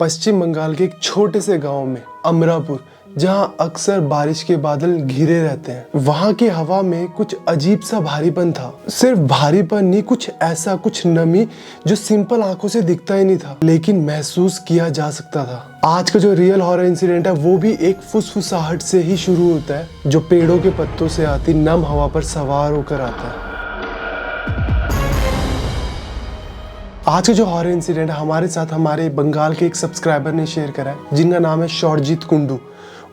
पश्चिम बंगाल के एक छोटे से गांव में अमरापुर, जहां अक्सर बारिश के बादल घिरे रहते हैं, वहां की हवा में कुछ अजीब सा भारीपन था। सिर्फ भारीपन नहीं, कुछ ऐसा, कुछ नमी जो सिंपल आंखों से दिखता ही नहीं था, लेकिन महसूस किया जा सकता था। आज का जो रियल हॉरर इंसिडेंट है वो भी एक फुसफुसाहट से ही शुरू होता है, जो पेड़ों के पत्तों से आती नम हवा पर सवार होकर आता है। आज का जो हॉरर इंसिडेंट है हमारे साथ हमारे बंगाल के एक सब्सक्राइबर ने शेयर करा है, जिनका नाम है शौर्जित कुंडू।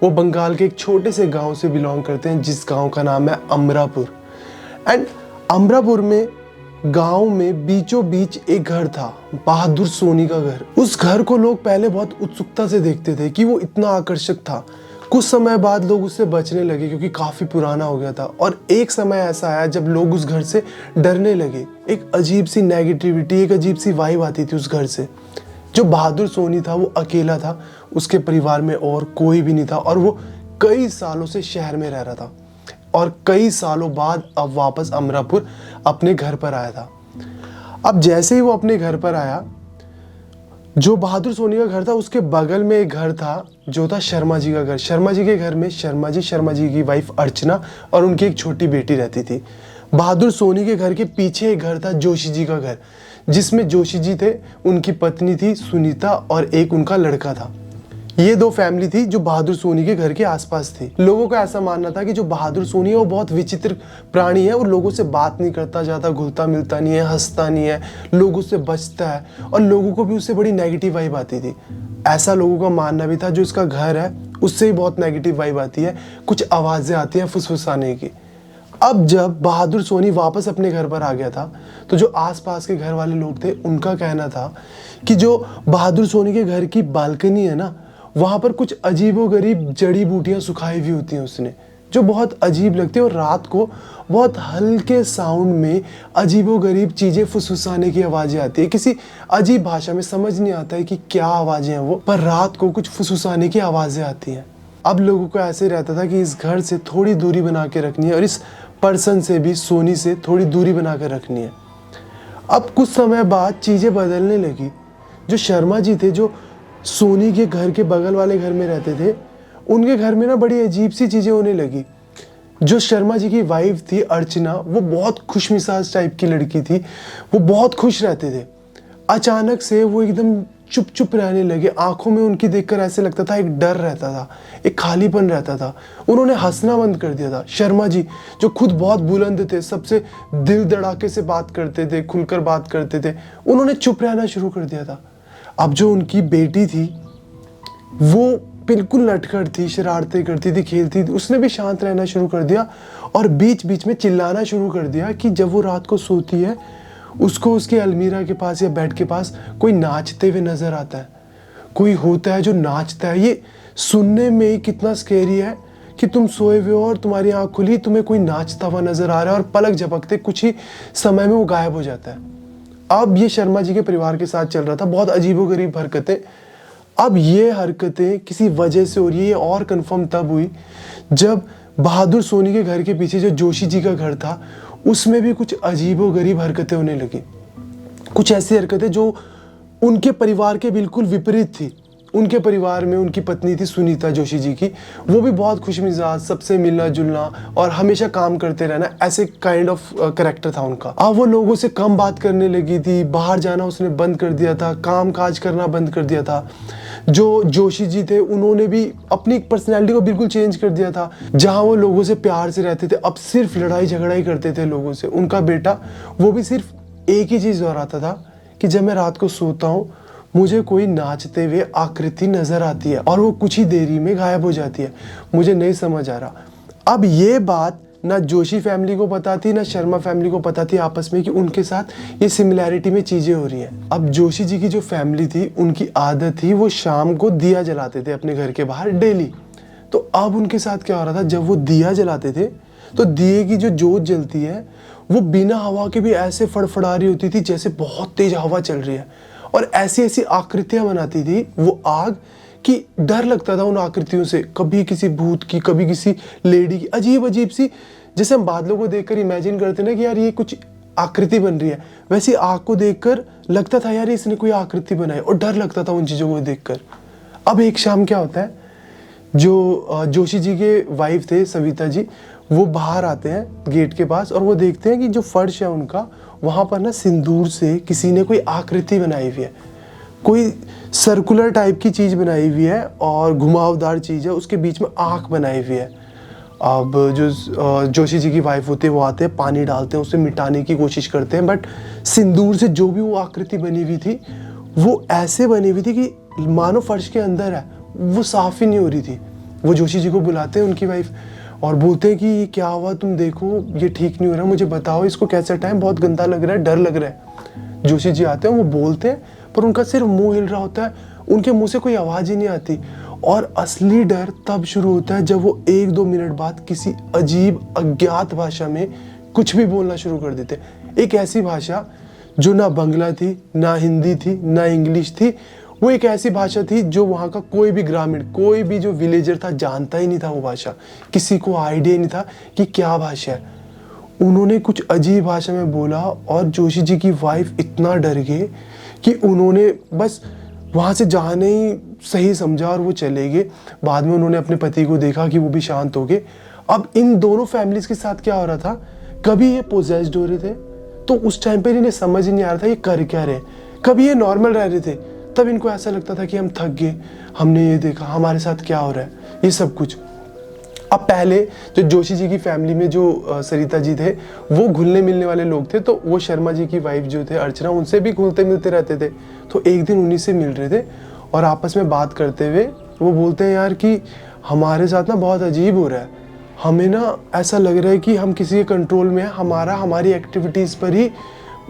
वो बंगाल के एक छोटे से गांव से बिलोंग करते हैं, जिस गांव का नाम है अमरापुर। एंड अमरापुर में गांव में बीचों बीच एक घर था, बहादुर सोनी का घर। उस घर को लोग पहले बहुत उत्सुकता से देखते थे कि वो इतना आकर्षक था। कुछ समय बाद लोग उससे बचने लगे क्योंकि काफी पुराना हो गया था, और एक समय ऐसा आया जब लोग उस घर से डरने लगे। एक अजीब सी नेगेटिविटी, एक अजीब सी वाइब आती थी उस घर से। जो बहादुर सोनी था वो अकेला था, उसके परिवार में और कोई भी नहीं था, और वो कई सालों से शहर में रह रहा था, और कई सालों बाद अब वापस अमरापुर अपने घर पर आया था। अब जैसे ही वो अपने घर पर आया, जो बहादुर सोनी का घर था उसके बगल में एक घर था जो था शर्मा जी का घर। शर्मा जी के घर में शर्मा जी की वाइफ अर्चना और उनकी एक छोटी बेटी रहती थी। बहादुर सोनी के घर के पीछे एक घर था जोशी जी का घर, जिसमें जोशी जी थे, उनकी पत्नी थी सुनीता और एक उनका लड़का था। ये दो फैमिली थी जो बहादुर सोनी के घर के आसपास थी। लोगों का ऐसा मानना था कि जो बहादुर सोनी है वो बहुत विचित्र प्राणी है, वो लोगों से बात नहीं करता, ज़्यादा घुलता मिलता नहीं है, हंसता नहीं है, लोगों से बचता है, और लोगों को भी उससे बड़ी नेगेटिव वाइब आती थी। ऐसा लोगों का मानना भी था। जो इसका घर है उससे ही बहुत नेगेटिव वाइब आती है, कुछ आवाज़ें आती हैं फुसफुसाने की। अब जब बहादुर सोनी वापस अपने घर पर आ गया था, तो जो आसपास के घर वाले लोग थे उनका कहना था कि जो बहादुर सोनी के घर की बालकनी है ना, वहाँ पर कुछ अजीबोगरीब जड़ी बूटियाँ सुखाई हुई होती हैं उसने, जो बहुत अजीब लगती है, और रात को बहुत हल्के साउंड में अजीबोगरीब चीज़ें फुसफुसाने की आवाज़ें आती है। किसी अजीब भाषा में समझ नहीं आता है कि क्या आवाज़ें हैं वो, पर रात को कुछ फुसफुसाने की आवाज़ें आती हैं। अब लोगों को ऐसे रहता था कि इस घर से थोड़ी दूरी बना के रखनी है, और इस पर्सन से भी, सोनी से थोड़ी दूरी बना कर रखनी है। अब कुछ समय बाद चीज़ें बदलने लगी। जो शर्मा जी थे, जो सोनी के घर के बगल वाले घर में रहते थे, उनके घर में ना बड़ी अजीब सी चीज़ें होने लगी। जो शर्मा जी की वाइफ थी अर्चना, वो बहुत खुशमिजाज टाइप की लड़की थी, वो बहुत खुश रहते थे। अचानक से वो एकदम चुप चुप रहने लगे। आंखों में उनकी देखकर ऐसे लगता था एक डर रहता था, एक खालीपन रहता था। उन्होंने हंसना बंद कर दिया था। शर्मा जी जो खुद बहुत बुलंद थे, सबसे दिल धड़ाके से बात करते थे, खुलकर बात करते थे, उन्होंने चुप रहना शुरू कर दिया था। अब जो उनकी बेटी थी वो बिल्कुल नटखट थी, शरारतें करती थी, खेलती थी, उसने भी शांत रहना शुरू कर दिया, और बीच बीच में चिल्लाना शुरू कर दिया कि जब वो रात को सोती है उसको उसके अलमीरा के पास या बेड के पास कोई नाचते हुए नजर आता है, कोई होता है जो नाचता है। ये सुनने में ही कितना स्केरी है कि तुम सोए हुए हो और तुम्हारी आंख खुली, तुम्हें कोई नाचता हुआ नजर आ रहा है, और पलक झपकते कुछ ही समय में वो गायब हो जाता है। अब ये शर्मा जी के परिवार के साथ चल रहा था, बहुत अजीबोगरीब हरकतें। अब ये हरकतें किसी वजह से हो रही है, ये और कंफर्म तब हुई जब बहादुर सोनी के घर के पीछे जो जोशी जी का घर था उसमें भी कुछ अजीबोगरीब हरकतें होने लगी। कुछ ऐसी हरकतें जो उनके परिवार के बिल्कुल विपरीत थी। उनके परिवार में उनकी पत्नी थी सुनीता जोशी जी की, वो भी बहुत खुशमिजाज, सबसे मिलना जुलना और हमेशा काम करते रहना, ऐसे काइंड ऑफ कैरेक्टर था उनका। अब वो लोगों से कम बात करने लगी थी, बाहर जाना उसने बंद कर दिया था, काम काज करना बंद कर दिया था। जो जोशी जी थे उन्होंने भी अपनी पर्सनैलिटी को बिल्कुल चेंज कर दिया था। जहाँ वो लोगों से प्यार से रहते थे, अब सिर्फ लड़ाई झगड़ा ही करते थे लोगों से। उनका बेटा, वो भी सिर्फ एक ही चीज़ दोहराता था कि जब मैं रात को सोता हूँ मुझे कोई नाचते हुए आकृति नजर आती है, और वो कुछ ही देरी में गायब हो जाती है। मुझे नहीं समझ आ रहा। अब ये बात ना जोशी फैमिली को पता थी, ना शर्मा फैमिली को पता थी आपस में कि उनके साथ ये सिमिलैरिटी में चीज़ें हो रही हैं। अब जोशी जी की जो फैमिली थी, उनकी आदत थी वो शाम को दिया जलाते थे अपने घर के बाहर डेली। तो अब उनके साथ क्या हो रहा था, जब वो दिया जलाते थे तो दिए की जो जोत जलती है वो बिना हवा के भी ऐसे फड़फड़ा रही होती थी जैसे बहुत तेज हवा चल रही है, और ऐसी ऐसी आकृतियां बनाती थी वो आग कि डर लगता था उन आकृतियों से। कभी किसी भूत की, कभी किसी लेडी की, अजीब अजीब सी, जैसे हम बादलों को देखकर इमेजिन करते ना कि यार ये कुछ आकृति बन रही है, वैसी आग को देखकर लगता था यार इसने कोई आकृति बनाई, और डर लगता था उन चीज़ों को देखकर। अब एक शाम क्या होता है, जो जोशी जी के वाइफ थे सविता जी, वो बाहर आते हैं गेट के पास और वो देखते हैं कि जो फर्श है उनका, वहाँ पर ना सिंदूर से किसी ने कोई आकृति बनाई हुई है, कोई सर्कुलर टाइप की चीज़ बनाई हुई है और घुमावदार चीज़ है, उसके बीच में आँख बनाई हुई है। अब जो जोशी जी की वाइफ होती है वो आते हैं, पानी डालते हैं, उसे मिटाने की कोशिश करते हैं, बट सिंदूर से जो भी वो आकृति बनी हुई थी वो ऐसे बनी हुई थी कि मानो फर्श के अंदर है, वो साफ ही नहीं हो रही थी। वो जोशी जी को बुलाते हैं उनकी वाइफ और बोलते हैं कि ये क्या हुआ, तुम देखो ये ठीक नहीं हो रहा, मुझे बताओ इसको कैसे हटाएं, बहुत गंदा लग रहा है, डर लग रहा है। जोशी जी आते हैं, वो बोलते हैं पर उनका सिर्फ मुंह हिल रहा होता है, उनके मुंह से कोई आवाज़ ही नहीं आती। और असली डर तब शुरू होता है जब वो 1-2 मिनट बाद किसी अजीब अज्ञात भाषा में कुछ भी बोलना शुरू कर देते। एक ऐसी भाषा जो ना बांग्ला थी, ना हिंदी थी, ना इंग्लिश थी, वो एक ऐसी भाषा थी जो वहाँ का कोई भी ग्रामीण, कोई भी जो विलेजर था जानता ही नहीं था वो भाषा, किसी को आइडिया नहीं था कि क्या भाषा है। उन्होंने कुछ अजीब भाषा में बोला और जोशी जी की वाइफ इतना डर गए कि उन्होंने बस वहाँ से जाने ही सही समझा और वो चले गए। बाद में उन्होंने अपने पति को देखा कि वो भी शांत हो गए। अब इन दोनों फैमिलीज के साथ क्या हो रहा था, कभी ये पोजेस्ड हो रहे थे तो उस टाइम पर इन्हें समझ ही नहीं आ रहा था ये कर क्या रहे, कभी ये नॉर्मल रह रहे थे, तब इनको ऐसा लगता था कि हम थक गए, हमने ये देखा, हमारे साथ क्या हो रहा है, ये सब कुछ। अब पहले जो जोशी जी की फैमिली में जो सरिता जी थे वो घुलने मिलने वाले लोग थे, तो वो शर्मा जी की वाइफ जो थे अर्चना, उनसे भी घुलते मिलते रहते थे। तो एक दिन उन्हीं से मिल रहे थे और आपस में बात करते हुए वो बोलते हैं यार कि हमारे साथ ना बहुत अजीब हो रहा है, हमें ना ऐसा लग रहा है कि हम किसी के कंट्रोल में है, हमारी एक्टिविटीज़ पर ही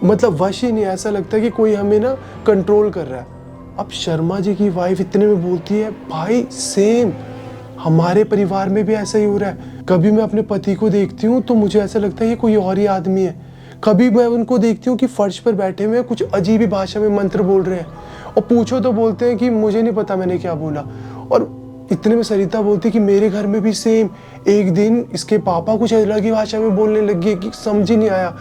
मतलब वश ही नहीं, ऐसा लगता है कि कोई हमें ना कंट्रोल कर रहा है। अब शर्मा जी की वाइफ इतने में बोलती है, भाई सेम हमारे परिवार में भी ऐसा ही हो रहा है, कभी मैं अपने पति को देखती हूँ तो मुझे ऐसा लगता है ये कोई और ही आदमी है, कभी मैं उनको देखती हूँ कि फर्श पर बैठे हुए कुछ अजीब ही भाषा में मंत्र बोल रहे हैं, और पूछो तो बोलते हैं कि मुझे नहीं पता मैंने क्या बोला। और इतने में सरिता बोलती कि मेरे घर में भी सेम, एक दिन इसके पापा कुछ अलग ही भाषा में बोलने लग गए कि समझ ही नहीं आया।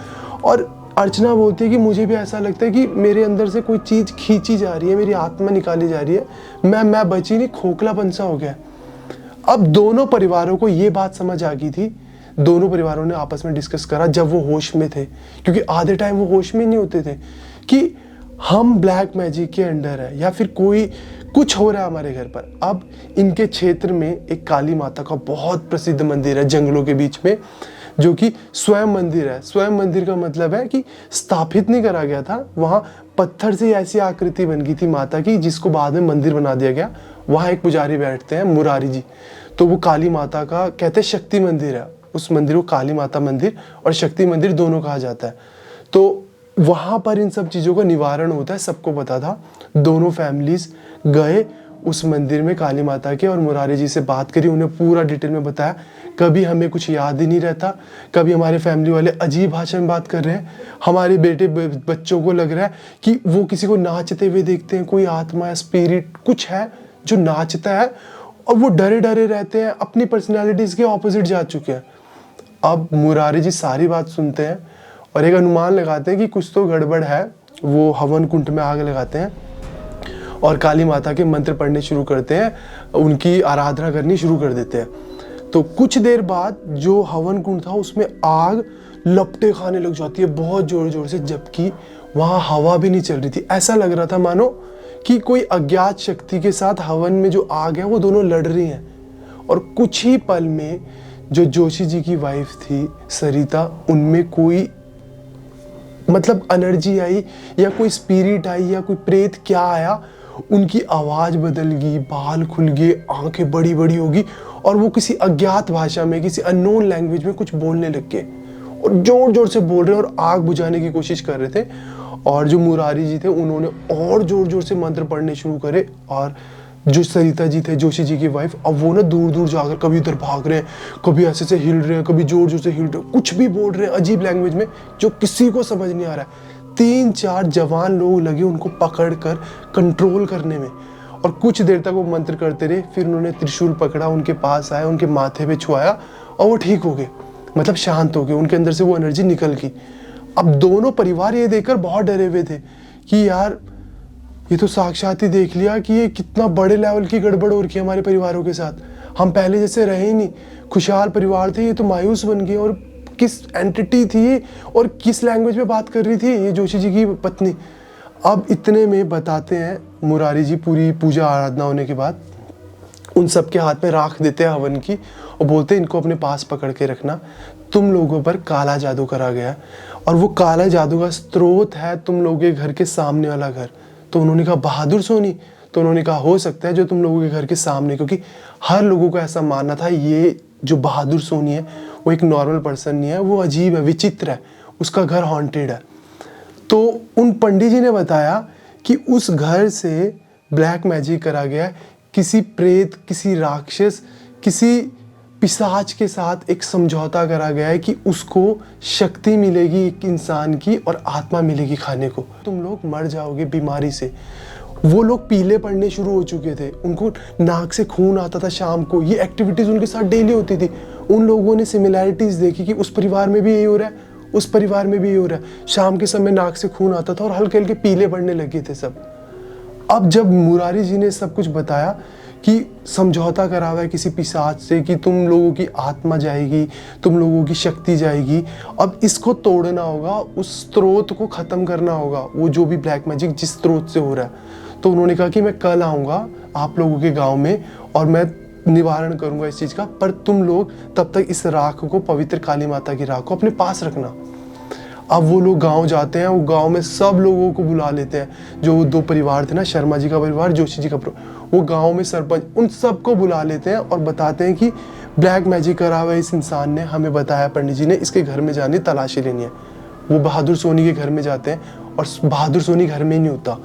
और अर्चना बोलती है कि मुझे भी ऐसा लगता है कि मेरे अंदर से कोई चीज़ खींची जा रही है, मेरी आत्मा निकाली जा रही है, मैं बची नहीं, खोखलापन सा हो गया। अब दोनों परिवारों को ये बात समझ आ गई थी, दोनों परिवारों ने आपस में डिस्कस करा जब वो होश में थे, क्योंकि आधे टाइम वो होश में नहीं होते थे, कि हम ब्लैक मैजिक के अंडर है या फिर कोई कुछ हो रहा है हमारे घर पर। अब इनके क्षेत्र में एक काली माता का बहुत प्रसिद्ध मंदिर है जंगलों के बीच में, जो कि स्वयं मंदिर है। स्वयं मंदिर का मतलब है कि स्थापित नहीं करा गया था, वहाँ पत्थर से ऐसी आकृति बन गई थी माता की जिसको बाद में मंदिर बना दिया गया। वहाँ एक पुजारी बैठते हैं मुरारी जी, तो वो काली माता का कहते हैं शक्ति मंदिर है, उस मंदिर को काली माता मंदिर और शक्ति मंदिर दोनों कहा जाता है। तो वहाँ पर इन सब चीज़ों का निवारण होता है, सबको पता था। दोनों फैमिलीज गए उस मंदिर में काली माता के और मुरारी जी से बात करी, उन्हें पूरा डिटेल में बताया। कभी हमें कुछ याद ही नहीं रहता, कभी हमारे फैमिली वाले अजीब भाषा में बात कर रहे हैं, हमारे बेटे बच्चों को लग रहा है कि वो किसी को नाचते हुए देखते हैं, कोई आत्मा या स्पिरिट कुछ है जो नाचता है, और वो डरे डरे रहते हैं, अपनी पर्सनैलिटीज़ के ऑपोजिट जा चुके हैं। अब मुरारी जी सारी बात सुनते हैं और एक अनुमान लगाते हैं कि कुछ तो गड़बड़ है। वो हवन कुंड में आग लगाते हैं और काली माता के मंत्र पढ़ने शुरू करते हैं, उनकी आराधना करनी शुरू कर देते हैं। तो कुछ देर बाद जो हवन कुंड था उसमें आग लपटे खाने लग जाती है बहुत जोर जोर से, जबकि वहाँ हवा भी नहीं चल रही थी। ऐसा लग रहा था मानो कि कोई अज्ञात शक्ति के साथ हवन में जो आग है वो दोनों लड़ रही हैं। और कुछ ही पल में जो जोशी जी की वाइफ थी सरिता, उनमें कोई मतलब एनर्जी आई या कोई स्पिरिट आई या कोई प्रेत क्या आया, उनकी आवाज़ बदल गई, बाल खुल गए, आंखें बड़ी बड़ी होगी और वो किसी अज्ञात भाषा में, किसी अननोन लैंग्वेज में कुछ बोलने लग गए और जोर जोर से बोल रहे हैं और आग बुझाने की कोशिश कर रहे थे। और जो मुरारी जी थे उन्होंने और जोर जोर से मंत्र पढ़ने शुरू करे, और जो सरिता जी थे जोशी जी की वाइफ, अब वो ना दूर दूर जाकर कभी इधर भाग रहे हैं, कभी ऐसे से हिल रहे हैं, कभी जोर जोर से हिल रहे हैं, कुछ भी बोल रहे हैं अजीब लैंग्वेज में जो किसी को समझ नहीं आ रहा है। 3-4 जवान लोग लगे उनको पकड़ कर कंट्रोल करने में, और कुछ देर तक वो मंत्र करते रहे। फिर उन्होंने त्रिशूल पकड़ा, उनके पास आए, उनके माथे पे छुआया और वो ठीक हो गए, मतलब शांत हो गए, उनके अंदर से वो एनर्जी निकल गई। अब दोनों परिवार ये देखकर बहुत डरे हुए थे कि यार ये तो साक्षात ही देख लिया कि ये कितना बड़े लेवल की गड़बड़ हो रखी है हमारे परिवारों के साथ। हम पहले जैसे रहे ही नहीं, खुशहाल परिवार थे, ये तो मायूस बन गए। और किस एंटिटी थी और किस लैंग्वेज में बात कर रही थी ये जोशी जी की पत्नी। अब इतने में बताते हैं मुरारी जी पूरी पूजा आराधना होने के बाद उन सबके हाथ में राख देते हैं हवन की और बोलते हैं इनको अपने पास पकड़ के रखना, तुम लोगों पर काला जादू करा गया और वो काला जादू का स्रोत है तुम लोगों के घर के सामने वाला घर। तो उन्होंने कहा बहादुर सोनी, तो उन्होंने कहा हो सकता है जो तुम लोगों के घर के सामने, क्योंकि हर लोगों को ऐसा मानना था ये जो बहादुर सोनी है वो एक नॉर्मल पर्सन नहीं है, वो अजीब है, विचित्र है, उसका घर हॉन्टेड है। तो उन पंडित जी ने बताया कि उस घर से ब्लैक मैजिक करा गया है, किसी प्रेत, किसी राक्षस, किसी पिशाच के साथ एक समझौता करा गया है कि उसको शक्ति मिलेगी एक इंसान की और आत्मा मिलेगी खाने को, तुम लोग मर जाओगे बीमारी से। वो लोग पीले पड़ने शुरू हो चुके थे, उनको नाक से खून आता था शाम को, ये एक्टिविटीज उनके साथ डेली होती थी। उन लोगों ने सिमिलैरिटीज देखी कि उस परिवार में भी यही हो रहा है, उस परिवार में भी यही हो रहा है। शाम के समय नाक से खून आता था और हल्के हल्के पीले पड़ने लगे थे सब। अब जब मुरारी जी ने सब कुछ बताया कि समझौता करा हुआ है किसी पिशाच से कि तुम लोगों की आत्मा जाएगी, तुम लोगों की शक्ति जाएगी, अब इसको तोड़ना होगा, उस स्रोत को ख़त्म करना होगा, वो जो भी ब्लैक मैजिक जिस स्रोत से हो रहा है। तो उन्होंने कहा कि मैं कल आऊँगा आप लोगों के गांव में और मैं निवारण करूँगा इस चीज़ का, पर तुम लोग तब तक इस राख को, पवित्र काली माता की राख को अपने पास रखना। अब वो लोग गांव जाते हैं, वो गांव में सब लोगों को बुला लेते हैं, जो दो परिवार थे ना, शर्मा जी का परिवार, जोशी जी का परिवार, वो गांव में सरपंच, उन सबको बुला लेते हैं और बताते हैं कि ब्लैक मैजिक करा हुआ इस इंसान ने, हमें बताया पंडित जी ने, इसके घर में जाने तलाशी लेनी है। वो बहादुर सोनी के घर में जाते हैं और बहादुर सोनी घर में ही नहीं होता,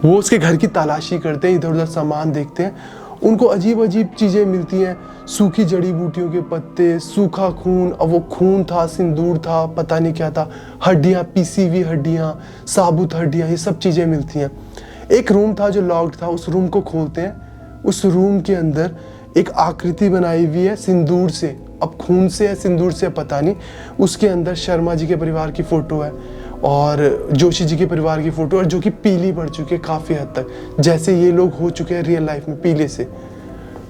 वो उसके घर की तलाशी करते हैं, इधर उधर सामान देखते हैं, उनको अजीब अजीब चीज़ें मिलती हैं, सूखी जड़ी बूटियों के पत्ते, सूखा खून, अब वो खून था, सिंदूर था, पता नहीं क्या था, हड्डियाँ, पीसी हुई हड्डियाँ, साबुत हड्डियाँ, ये सब चीज़ें मिलती हैं। एक रूम था जो लॉक्ड था, उस रूम को खोलते हैं, उस रूम के अंदर एक आकृति बनाई हुई है सिंदूर से, अब खून से है सिंदूर से पता नहीं, उसके अंदर शर्मा जी के परिवार की फ़ोटो है और जोशी जी के परिवार की फ़ोटो, और जो कि पीली पड़ चुकी है काफ़ी हद तक, जैसे ये लोग हो चुके हैं रियल लाइफ में पीले से।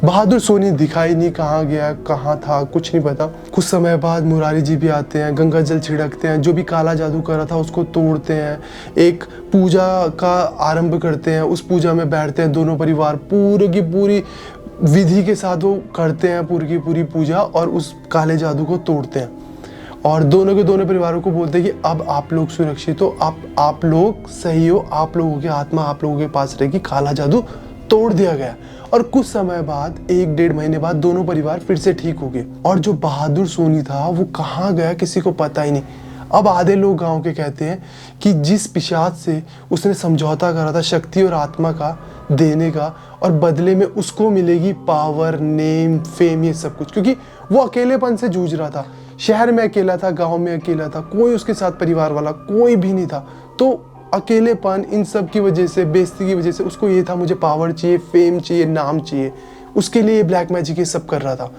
बहादुर सोनी दिखाई नहीं, कहाँ गया, कहाँ था, कुछ नहीं पता। कुछ समय बाद मुरारी जी भी आते हैं, गंगा जल छिड़कते हैं, जो भी काला जादू कर रहा था उसको तोड़ते हैं, एक पूजा का आरंभ करते हैं, उस पूजा में बैठते हैं दोनों परिवार, पूरी की पूरी विधि के साथ वो करते हैं पूरी की पूरी पूजा और उस काले जादू को तोड़ते हैं और दोनों के दोनों परिवारों को बोलते हैं कि अब आप लोग सुरक्षित हो, आप लोग सही हो, आप लोगों की आत्मा आप लोगों के पास रहेगी, काला जादू तोड़ दिया गया। और कुछ समय बाद, 1-1.5 महीने बाद, दोनों परिवार फिर से ठीक हो गए और जो बहादुर सोनी था वो कहाँ गया किसी को पता ही नहीं। अब आधे लोग गांव के कहते हैं कि जिस पिशाच से उसने समझौता करा था शक्ति और आत्मा का देने का, और बदले में उसको मिलेगी पावर, नेम, फेम, ये सब कुछ, क्योंकि वो अकेलेपन से जूझ रहा था, शहर में अकेला था, गांव में अकेला था, कोई उसके साथ परिवार वाला कोई भी नहीं था। तो अकेलेपन, इन सब की वजह से, बेइज्जती की वजह से उसको ये था मुझे पावर चाहिए, फेम चाहिए, नाम चाहिए, उसके लिए ब्लैक मैजिक ये सब कर रहा था।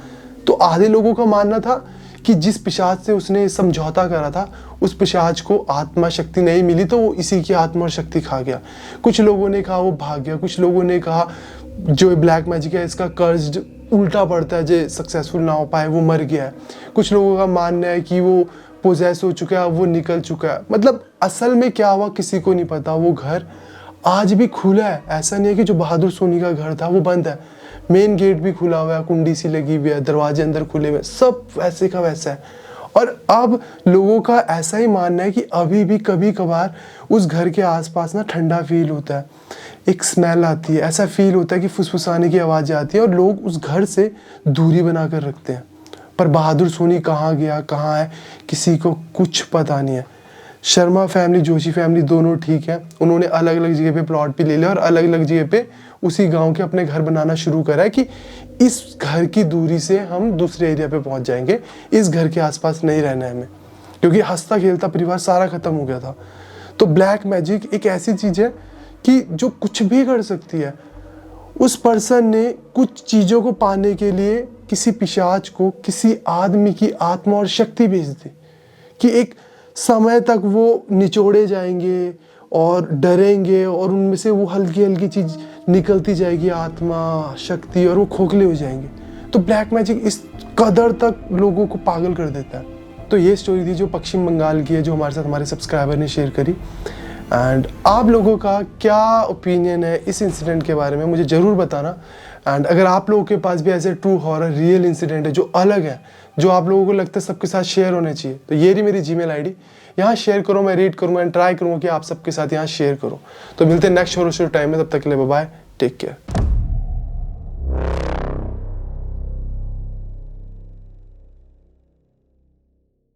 तो आधे लोगों का मानना था कि जिस पिशाच से उसने समझौता करा था उस पिशाच को आत्मा शक्ति नहीं मिली तो वो इसी की आत्मा और शक्ति खा गया। कुछ लोगों ने कहा वो भाग गया, कुछ लोगों ने कहा जो ब्लैक मैजिक है इसका कर्ज उल्टा पड़ता है, जो सक्सेसफुल ना हो पाए वो मर गया है। कुछ लोगों का मानना है कि वो पोजेस हो चुका है, वो निकल चुका है। मतलब असल में क्या हुआ किसी को नहीं पता। वो घर आज भी खुला है, ऐसा नहीं है कि जो बहादुर सोनी का घर था वो बंद है। मेन गेट भी खुला हुआ है, कुंडी सी लगी हुई है, दरवाजे अंदर खुले हुए, सब वैसे का वैसा है। और अब लोगों का ऐसा ही मानना है कि अभी भी कभी कभार उस घर के आसपास ना ठंडा फील होता है, एक स्मेल आती है, ऐसा फील होता है कि फुसफुसाने की आवाज़ आती है और लोग उस घर से दूरी बना कर रखते हैं। पर बहादुर सोनी कहाँ गया, कहाँ है, किसी को कुछ पता नहीं है। शर्मा फैमिली, जोशी फैमिली दोनों ठीक है, उन्होंने अलग अलग जगह पे प्लॉट भी ले लिया और अलग अलग जगह पे उसी गांव के अपने घर बनाना शुरू करा है कि इस घर की दूरी से हम दूसरे एरिया पे पहुंच जाएंगे, इस घर के आसपास नहीं रहना है हमें, क्योंकि हंसता खेलता परिवार सारा खत्म हो गया था। तो ब्लैक मैजिक एक ऐसी चीज़ है कि जो कुछ भी कर सकती है। उस पर्सन ने कुछ चीज़ों को पाने के लिए किसी पिशाच को, किसी आदमी की आत्मा और शक्ति भेज दी कि एक समय तक वो निचोड़े जाएंगे और डरेंगे और उनमें से वो हल्की हल्की चीज निकलती जाएगी, आत्मा, शक्ति, और वो खोखले हो जाएंगे। तो ब्लैक मैजिक इस कदर तक लोगों को पागल कर देता है। तो ये स्टोरी थी जो पश्चिम बंगाल की है, जो हमारे साथ हमारे सब्सक्राइबर ने शेयर करी। एंड आप लोगों का क्या ओपिनियन है इस इंसिडेंट के बारे में, मुझे ज़रूर बताना। एंड अगर आप लोगों के पास भी ऐसे ट्रू हॉरर रियल इंसिडेंट है जो अलग है, जो आप लोगों को लगता है सबके साथ शेयर होने चाहिए, तो ये रही मेरी जीमेल आईडी, यहाँ शेयर करो, मैं रीड करूँगा एंड ट्राई करूँगा कि आप सबके साथ यहाँ शेयर करो। तो मिलते हैं नेक्स्ट हॉरर स्टोरी टाइम में, तब तक के लिए बाय बाय, टेक केयर।